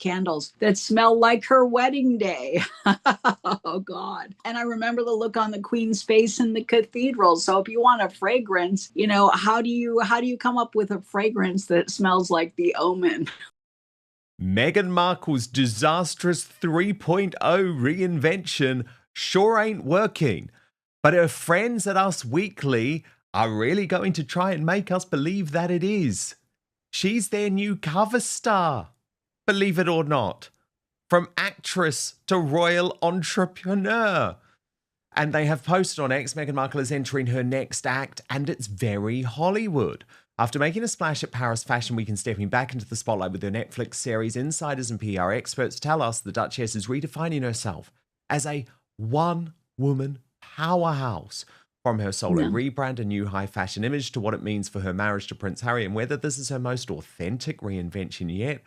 candles that smell like her wedding day. Oh God. And I remember the look on the Queen's face in the cathedral. So if you want a fragrance, how do you come up with a fragrance that smells like the Omen? Meghan Markle's disastrous 3.0 reinvention sure ain't working, but her friends at Us Weekly are really going to try and make us believe that it is. She's their new cover star, believe it or not, from actress to royal entrepreneur. And they have posted on X, Meghan Markle is entering her next act, and it's very Hollywood. After making a splash at Paris Fashion Week and stepping back into the spotlight with her Netflix series, insiders and PR experts tell us the Duchess is redefining herself as a one-woman powerhouse. From her solo rebrand and new high fashion image to what it means for her marriage to Prince Harry and whether this is her most authentic reinvention yet,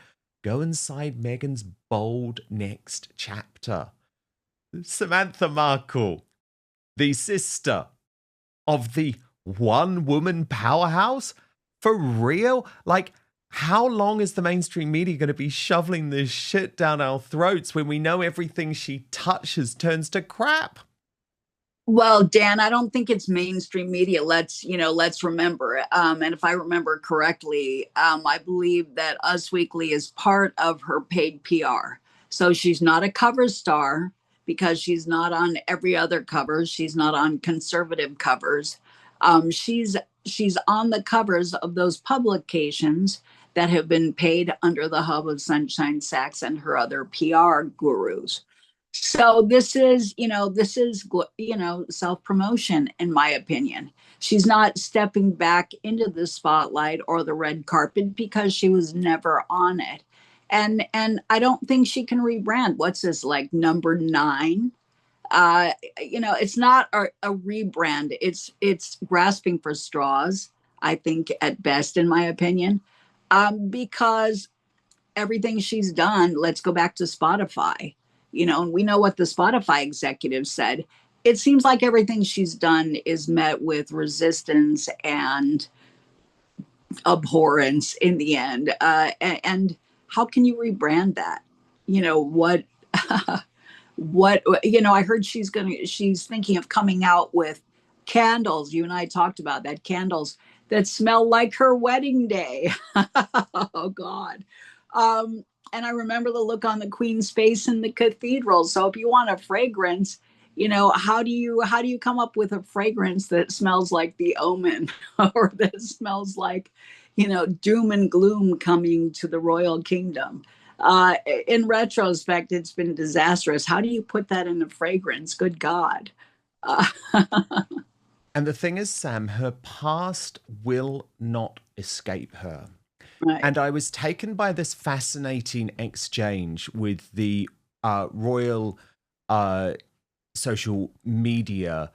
go inside Meghan's bold next chapter. Samantha Markle, the sister of the one-woman powerhouse? For real? Like, how long is the mainstream media going to be shoveling this shit down our throats when we know everything she touches turns to crap? Well, Dan, I don't think it's mainstream media. Let's remember. And if I remember correctly, I believe that Us Weekly is part of her paid PR. So she's not a cover star because she's not on every other cover. She's not on conservative covers. She's on the covers of those publications that have been paid under the hub of Sunshine Sachs and her other PR gurus. So this is self-promotion, in my opinion. She's not stepping back into the spotlight or the red carpet because she was never on it. And I don't think she can rebrand. What's this, like number 9? It's not a rebrand. It's grasping for straws, I think, at best, in my opinion. Because everything she's done, let's go back to Spotify. And we know what the Spotify executive said. It seems like everything she's done is met with resistance and abhorrence in the end. And how can you rebrand that? What, I heard she's thinking of coming out with candles. You and I talked about that, candles that smell like her wedding day. Oh God. And I remember the look on the Queen's face in the cathedral. So if you want a fragrance, how do you come up with a fragrance that smells like the Omen or that smells like, doom and gloom coming to the royal kingdom? In retrospect, it's been disastrous. How do you put that in a fragrance? Good God. Uh, And the thing is, Sam, her past will not escape her. right. And I was taken by this fascinating exchange with the royal social media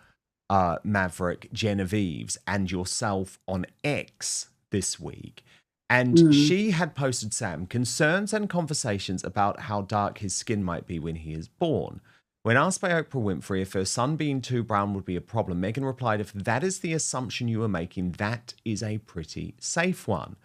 maverick Genevieve's and yourself on X this week. And Mm. she had posted, Sam, concerns and conversations about how dark his skin might be when he is born. When asked by Oprah Winfrey if her son being too brown would be a problem, Meghan replied, "If that is the assumption you are making, that is a pretty safe one."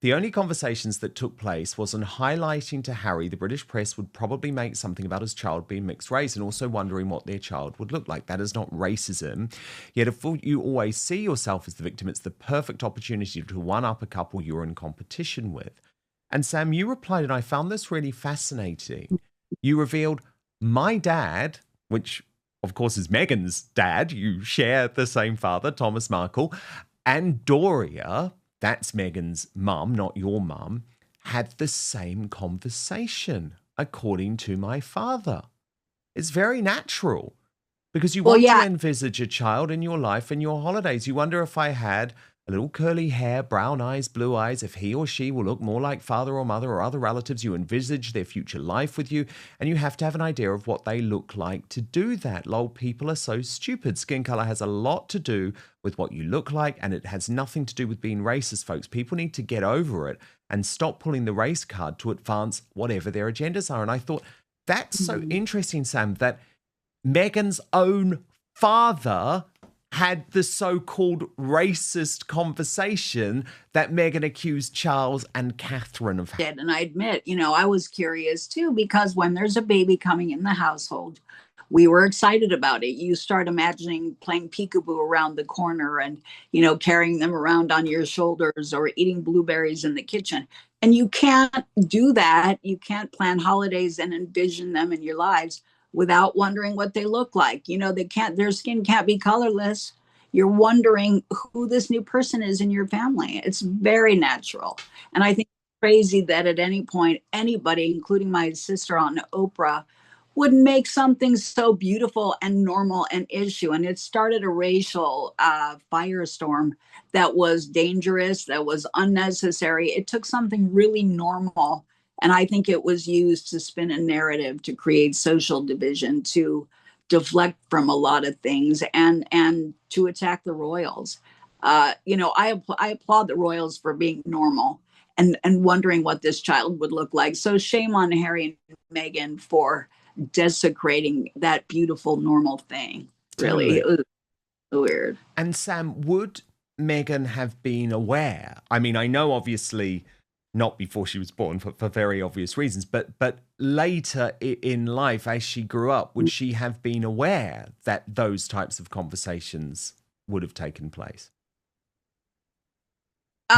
The only conversations that took place was on highlighting to Harry the British press would probably make something about his child being mixed race and also wondering what their child would look like. That is not racism. Yet if you always see yourself as the victim, it's the perfect opportunity to one-up a couple you're in competition with. And Sam, you replied, and I found this really fascinating. You revealed, my dad, which of course is Meghan's dad, you share the same father, Thomas Markle, and Doria, that's Meghan's mum, not your mum, had the same conversation, according to my father. It's very natural because you Well, want to yeah. envisage a child in your life and your holidays. You wonder if I had a little curly hair, brown eyes, blue eyes, if he or she will look more like father or mother or other relatives. You envisage their future life with you, and you have to have an idea of what they look like to do that. Lol, people are so stupid. Skin color has a lot to do with what you look like, and it has nothing to do with being racist, folks. People need to get over it and stop pulling the race card to advance whatever their agendas are. And I thought, that's so Mhm. interesting, Sam, that Meghan's own father had the so-called racist conversation that Meghan accused Charles and Catherine of. And I admit, I was curious too, because when there's a baby coming in the household, we were excited about it. You start imagining playing peekaboo around the corner and, carrying them around on your shoulders or eating blueberries in the kitchen. And you can't do that. You can't plan holidays and envision them in your lives without wondering what they look like. Their skin can't be colorless. You're wondering who this new person is in your family. It's very natural. And I think it's crazy that at any point, anybody, including my sister on Oprah, would make something so beautiful and normal an issue. And it started a racial firestorm that was dangerous, that was unnecessary. It took something really normal. And I think it was used to spin a narrative, to create social division, to deflect from a lot of things, and to attack the royals. I applaud the royals for being normal and wondering what this child would look like. So shame on Harry and Meghan for desecrating that beautiful normal thing. Really, Totally. it was weird. And Sam, would Meghan have been aware? I mean, I know obviously not before she was born for very obvious reasons, but later in life, as she grew up, would she have been aware that those types of conversations would have taken place?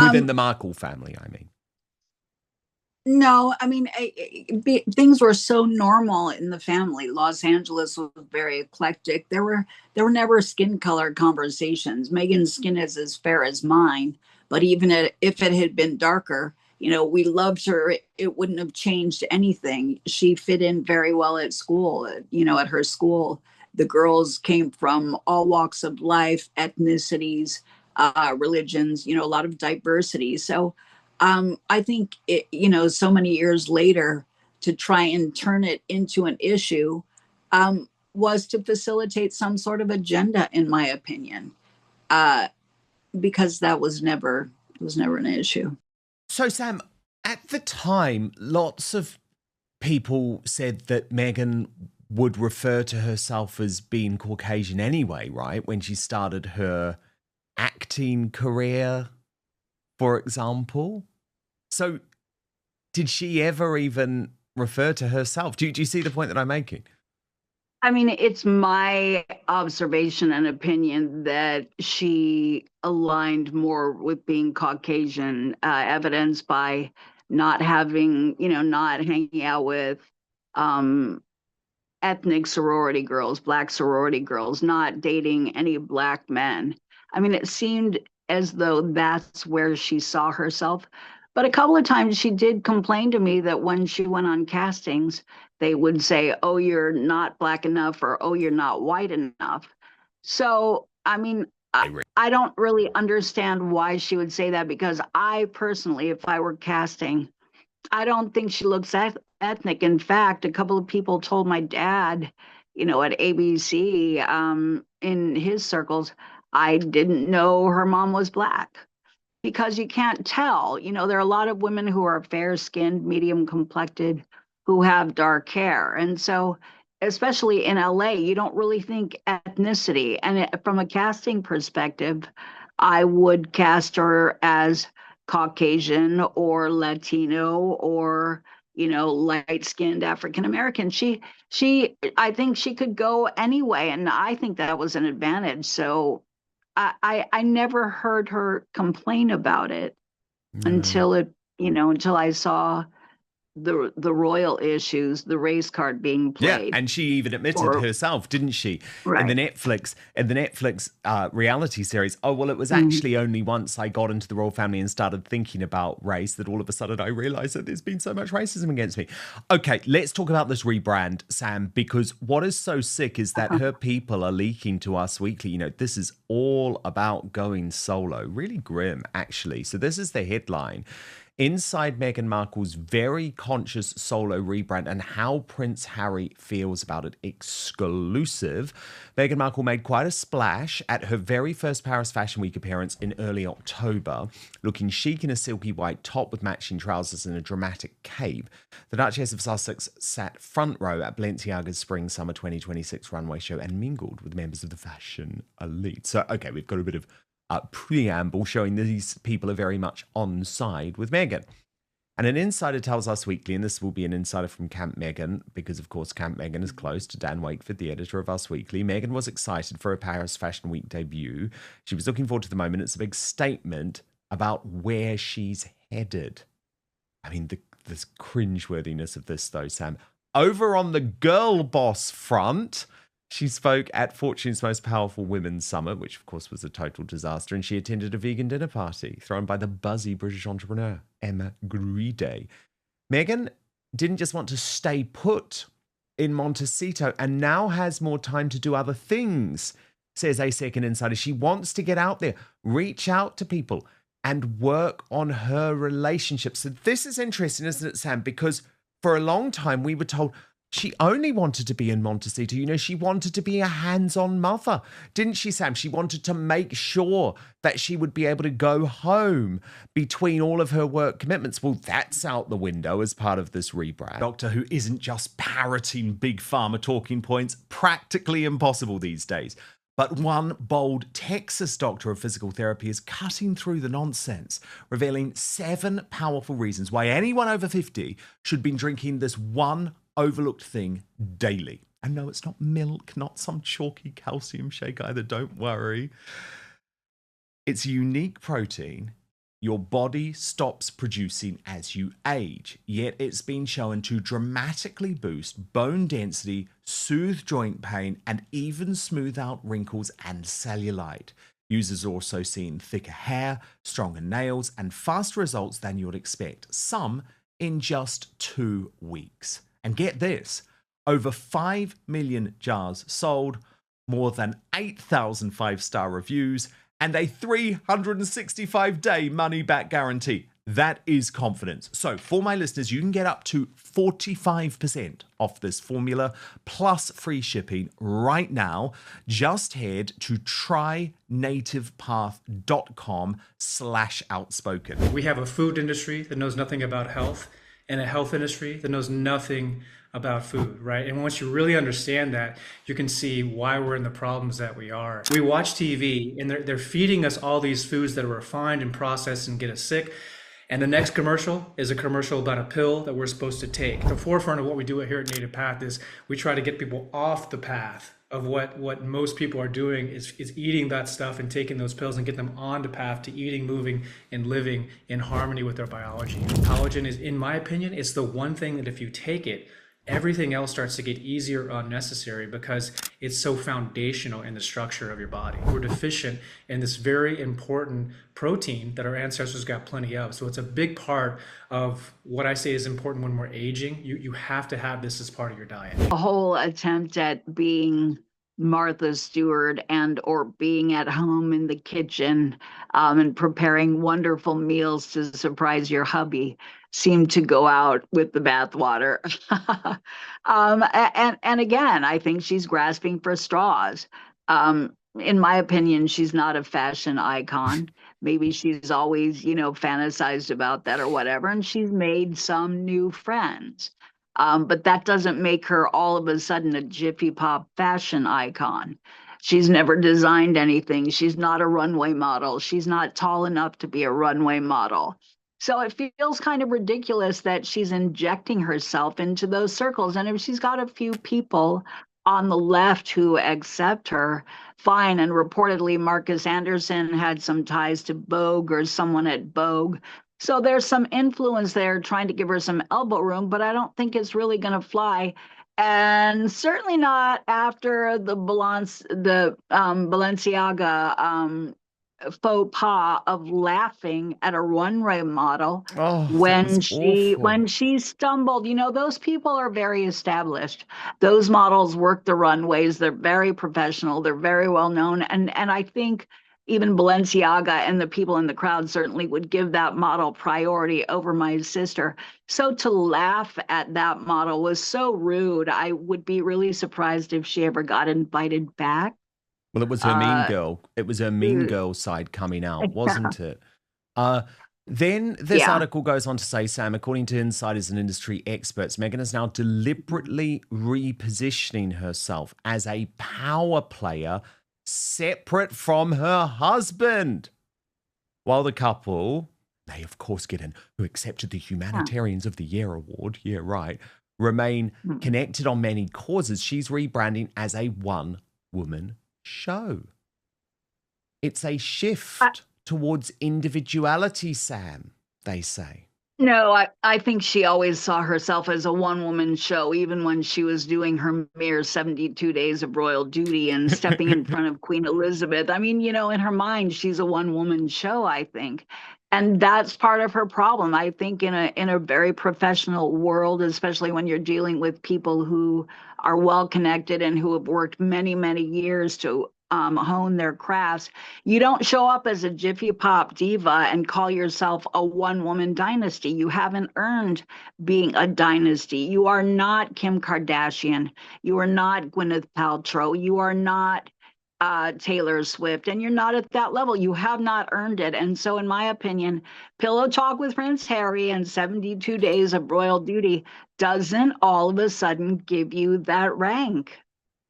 Within the Markle family, I mean. No, I mean, things were so normal in the family. Los Angeles was very eclectic. There were never skin color conversations. Meghan's skin is as fair as mine, but even if it had been darker, we loved her. It wouldn't have changed anything. She fit in very well at school. At her school, the girls came from all walks of life, ethnicities, religions. A lot of diversity. So I think so many years later, to try and turn it into an issue was to facilitate some sort of agenda, in my opinion, because that was never an issue. So, Sam, at the time, lots of people said that Meghan would refer to herself as being Caucasian anyway, right? When she started her acting career, for example. So did she ever even refer to herself? Do you see the point that I'm making? I mean, it's my observation and opinion that she aligned more with being Caucasian, evidenced by not hanging out with um, ethnic sorority girls, black sorority girls, not dating any black men. I mean, it seemed as though that's where she saw herself. But a couple of times she did complain to me that when she went on castings, they would say, "Oh, you're not black enough," or "Oh, you're not white enough." So, I mean, I don't really understand why she would say that, because I personally, if I were casting, I don't think she looks ethnic. In fact, a couple of people told my dad, at ABC, in his circles, I didn't know her mom was black, because you can't tell. There are a lot of women who are fair skinned, medium complected, who have dark hair. And so, especially in LA, you don't really think ethnicity. And from a casting perspective, I would cast her as Caucasian or Latino or, light skinned African American. I think she could go anyway. And I think that was an advantage. So I never heard her complain about it until I saw the royal issues, the race card being played. Yeah, and she even admitted herself, didn't she, right. in the Netflix reality series? Oh, well, it was actually only once I got into the royal family and started thinking about race that all of a sudden I realized that there's been so much racism against me. Okay, let's talk about this rebrand, Sam, because what is so sick is that her people are leaking to Us Weekly. This is all about going solo. Really grim, actually. So this is the headline. inside Meghan Markle's very conscious solo rebrand and how Prince Harry feels about it. Exclusive. Meghan Markle made quite a splash at her very first Paris Fashion Week appearance in early October, looking chic in a silky white top with matching trousers and a dramatic cape. The Duchess of Sussex sat front row at Balenciaga's Spring-Summer 2026 runway show and mingled with members of the fashion elite. So, okay, we've got a bit of preamble showing these people are very much on side with Meghan. And an insider tells Us Weekly, and this will be an insider from Camp Meghan, because of course Camp Meghan is close to Dan Wakeford, the editor of Us Weekly. Meghan was excited for her Paris Fashion Week debut. She was looking forward to the moment. It's a big statement about where she's headed. I mean, the cringeworthiness of this though, Sam. Over on the girl boss front, she spoke at Fortune's Most Powerful Women's Summit, which of course was a total disaster, and she attended a vegan dinner party thrown by the buzzy British entrepreneur, Emma Grede. Meghan didn't just want to stay put in Montecito and now has more time to do other things, says a second insider. She wants to get out there, reach out to people, and work on her relationships. So this is interesting, isn't it, Sam? Because for a long time we were told she only wanted to be in Montecito. You know, she wanted to be a hands-on mother. Didn't she, Sam? She wanted to make sure that she would be able to go home between all of her work commitments. Well, that's out the window as part of this rebrand. Doctor who isn't just parroting big pharma talking points, practically impossible these days. But one bold Texas doctor of physical therapy is cutting through the nonsense, revealing 7 powerful reasons why anyone over 50 should be drinking this one overlooked thing daily. And no, it's not milk, not some chalky calcium shake either, don't worry. It's a unique protein your body stops producing as you age, yet it's been shown to dramatically boost bone density, soothe joint pain, and even smooth out wrinkles and cellulite. Users are also seeing thicker hair, stronger nails, and faster results than you'd expect, some in just 2 weeks. And get this, over 5 million jars sold, more than 8,000 5-star reviews, and a 365-day money-back guarantee. That is confidence. So for my listeners, you can get up to 45% off this formula, plus free shipping right now. Just head to trynativepath.com/outspoken. We have a food industry that knows nothing about health and a health industry that knows nothing about food, right? And once you really understand that, you can see why we're in the problems that we are. We watch TV and they're feeding us all these foods that are refined and processed and get us sick. And the next commercial is a commercial about a pill that we're supposed to take. The forefront of what we do here at Native Path is we try to get people off the path of what most people are doing is eating that stuff and taking those pills and get them on the path to eating, moving, and living in harmony with their biology. Collagen is, in my opinion, it's the one thing that if you take it, everything else starts to get easier or unnecessary because it's so foundational in the structure of your body. We're deficient in this very important protein that our ancestors got plenty of. So it's a big part of what I say is important when we're aging. You have to have this as part of your diet. A whole attempt at being Martha Stewart and or being at home in the kitchen and preparing wonderful meals to surprise your hubby seemed to go out with the bathwater. And again, I think she's grasping for straws. In my opinion, she's not a fashion icon. Maybe she's always, fantasized about that or whatever, and she's made some new friends. But that doesn't make her all of a sudden a Jiffy Pop fashion icon. She's never designed anything. She's not a runway model. She's not tall enough to be a runway model. So it feels kind of ridiculous that she's injecting herself into those circles. And if she's got a few people on the left who accept her, fine. And reportedly, Marcus Anderson had some ties to Vogue or someone at Vogue. So there's some influence there trying to give her some elbow room, but I don't think it's really going to fly. And certainly not after the Balenciaga faux pas of laughing at a runway model when she stumbled. Those people are very established. Those models work the runways. They're very professional. They're very well known. And I think even Balenciaga and the people in the crowd certainly would give that model priority over my sister. So to laugh at that model was so rude. I would be really surprised if she ever got invited back. Well, it was her mean girl. It was her mean girl side coming out, wasn't it? Uh, then this Yeah. article goes on to say, Sam, according to insiders and industry experts, Meghan is now deliberately repositioning herself as a power player separate from her husband. While the couple, they of course get in, who accepted the Humanitarians of the Year award, yeah, right, remain connected on many causes, she's rebranding as a one-woman show. It's a shift towards individuality, Sam, they say. No, I think she always saw herself as a one-woman show, even when she was doing her mere 72 days of royal duty and stepping in front of Queen Elizabeth. I mean, in her mind, she's a one-woman show, I think. And that's part of her problem. I think in a very professional world, especially when you're dealing with people who are well connected and who have worked many, many years to hone their crafts, you don't show up as a Jiffy Pop diva and call yourself a one-woman dynasty. You haven't earned being a dynasty. You are not Kim Kardashian. You are not Gwyneth Paltrow. You are not Taylor Swift, and you're not at that level. You have not earned it. And so, in my opinion, pillow talk with Prince Harry and 72 days of royal duty doesn't all of a sudden give you that rank.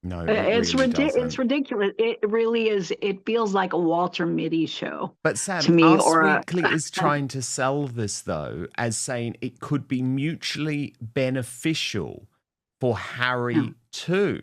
No, It's really doesn't. It's ridiculous. It really is. It feels like a Walter Mitty show. But Sam, to me, Us or Weekly is trying to sell this, though, as saying it could be mutually beneficial for Harry too.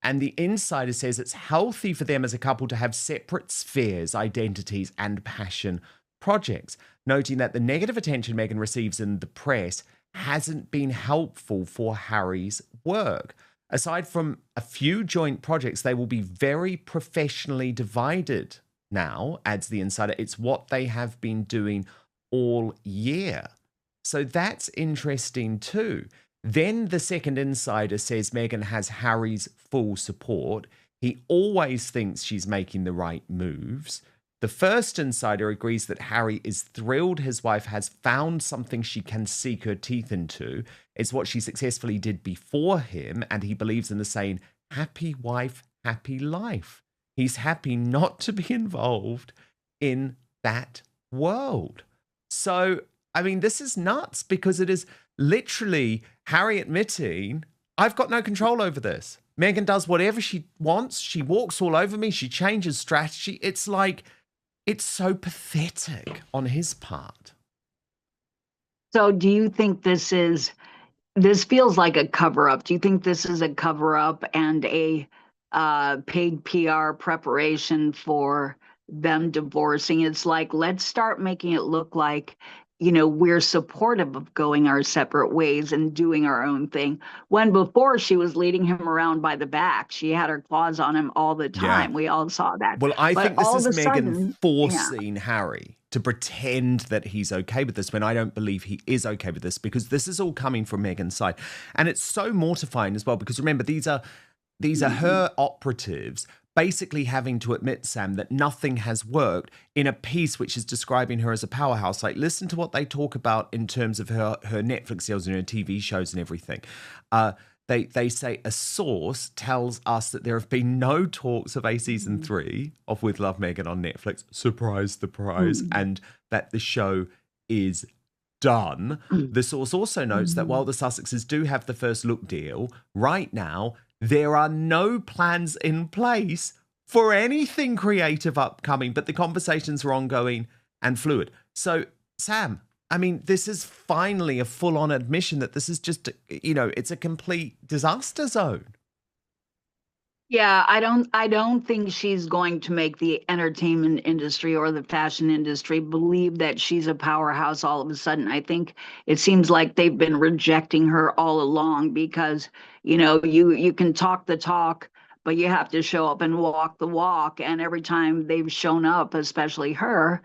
And the insider says it's healthy for them as a couple to have separate spheres, identities, and passion projects, noting that the negative attention Meghan receives in the press hasn't been helpful for Harry's work. Aside from a few joint projects, they will be very professionally divided now, adds the insider. It's what they have been doing all year. So that's interesting too. Then the second insider says Meghan has Harry's full support. He always thinks she's making the right moves. The first insider agrees that Harry is thrilled his wife has found something she can sink her teeth into. It's what she successfully did before him, and he believes in the saying, happy wife, happy life. He's happy not to be involved in that world. So, I mean, this is nuts because it is literally Harry admitting, I've got no control over this. Meghan does whatever she wants. She walks all over me. She changes strategy. It's like, it's so pathetic on his part. So do you think this feels like a cover-up? Do you think this is a cover-up and a paid PR preparation for them divorcing? It's like, let's start making it look like, we're supportive of going our separate ways and doing our own thing. When before she was leading him around by the back, she had her claws on him all the time. Yeah. We all saw that. Well, I think this is Meghan forcing yeah. Harry to pretend that he's okay with this when I don't believe he is okay with this, because this is all coming from Meghan's side. And it's so mortifying as well, because remember, these are her operatives basically having to admit, Sam, that nothing has worked in a piece which is describing her as a powerhouse. Like, listen to what they talk about in terms of her Netflix deals and her TV shows and everything. They say a source tells us that there have been no talks of a season 3 of With Love Meghan on Netflix. Surprise, surprise. And that the show is done. The source also notes that while the Sussexes do have the first look deal, right now, there are no plans in place for anything creative upcoming, but the conversations are ongoing and fluid. So, Sam, I mean, this is finally a full-on admission that this is just, it's a complete disaster zone. Yeah, I don't think she's going to make the entertainment industry or the fashion industry believe that she's a powerhouse all of a sudden. I think it seems like they've been rejecting her all along because, you can talk the talk, but you have to show up and walk the walk. And every time they've shown up, especially her,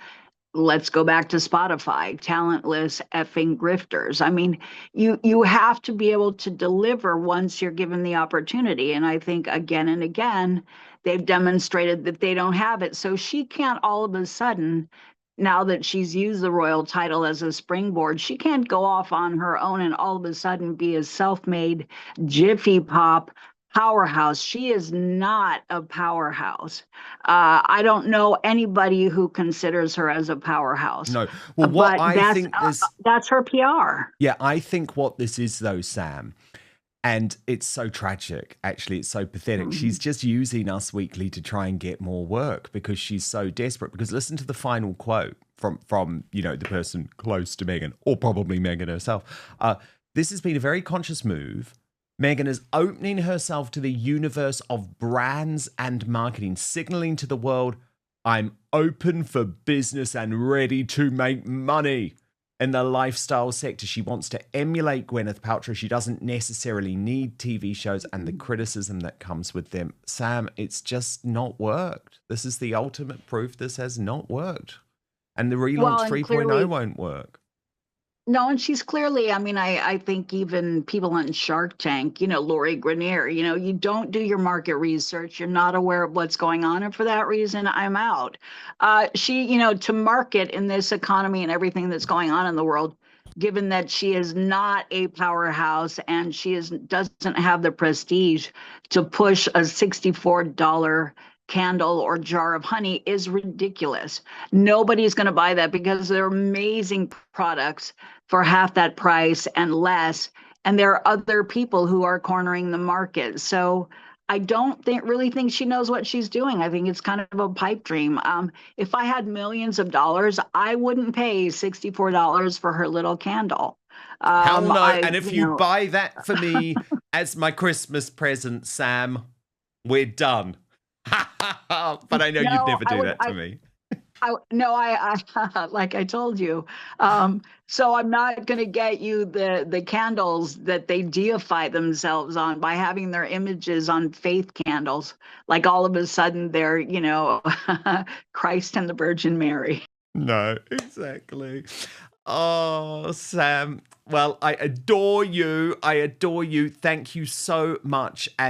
let's go back to Spotify, talentless effing grifters. I mean, you have to be able to deliver once you're given the opportunity. And I think again and again, they've demonstrated that they don't have it. So she can't all of a sudden, now that she's used the royal title as a springboard, she can't go off on her own and all of a sudden be a self-made Jiffy Pop powerhouse. She is not a powerhouse. I don't know anybody who considers her as a powerhouse. No. Well, what But I think is, that's her PR. yeah, I think what this is though, Sam, and it's so tragic. Actually, it's so pathetic. She's just using Us Weekly to try and get more work because she's so desperate. Because listen to the final quote from the person close to Meghan, or probably Meghan herself. This has been a very conscious move. Meghan is opening herself to the universe of brands and marketing, signaling to the world, I'm open for business and ready to make money. In the lifestyle sector, she wants to emulate Gwyneth Paltrow. She doesn't necessarily need TV shows and the criticism that comes with them. Sam, it's just not worked. This is the ultimate proof this has not worked. And the relaunch 3.0 won't work. No, and she's clearly, I mean, I think even people on Shark Tank, Lori Grenier, you don't do your market research. You're not aware of what's going on. And for that reason, I'm out. She, to market in this economy and everything that's going on in the world, given that she is not a powerhouse and doesn't have the prestige to push a $64 candle or jar of honey, is ridiculous. Nobody's going to buy that because they're amazing products for half that price and less. And there are other people who are cornering the market. So I don't really think she knows what she's doing. I think it's kind of a pipe dream. If I had millions of dollars, I wouldn't pay $64 for her little candle. Hell no. And if you buy that for me as my Christmas present, Sam, we're done. But I know you'd never do that to me. I like I told you. So I'm not going to get you the candles that they deify themselves on by having their images on faith candles. Like all of a sudden they're, Christ and the Virgin Mary. No, exactly. Oh, Sam. Well, I adore you. Thank you so much. And